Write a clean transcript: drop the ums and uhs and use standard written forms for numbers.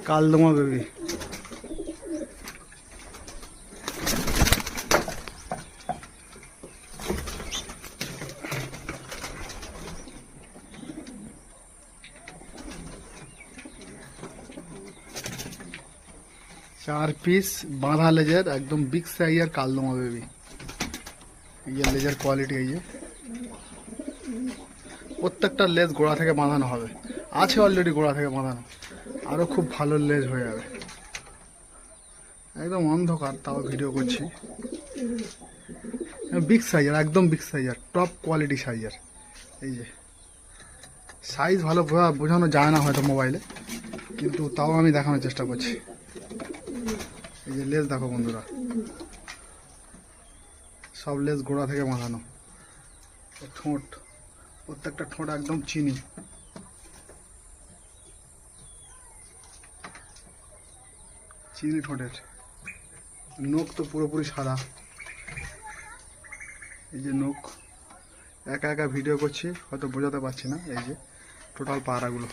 কালদমা baby. चार piece बांधा laser एकदम बिग साइजर कालदमा बेबी। ये लेजर क्वालिटी है। ये প্রত্যেকটা লেজ গোড়া থেকে বাঁধানো হবে, আছে অলরেডি গোড়া থেকে বাঁধানো, আরও খুব ভালো লেজ হয়ে যাবে। একদম অন্ধকার তাও ভিডিও করছি। বিগ সাইজের, একদম বিগ সাইজের, টপ কোয়ালিটি সাইজের। এই যে সাইজ ভালো বোঝানো যায় না হয়তো মোবাইলে, কিন্তু তাও আমি দেখানোর চেষ্টা করছি। এই যে লেজ দেখো বন্ধুরা, সব লেজ গোড়া থেকে বাঁধানো। ঠোঁট, প্রত্যেকটা ঠোঁট একদম চিনি। চিনি ঠোঁটের। নখ তো পুরোপুরি সাদা। এই যে নখ, একা একা ভিডিও করছি হয়তো বোঝাতে পারছি না। এই যে টোটাল পাড়াগুলো।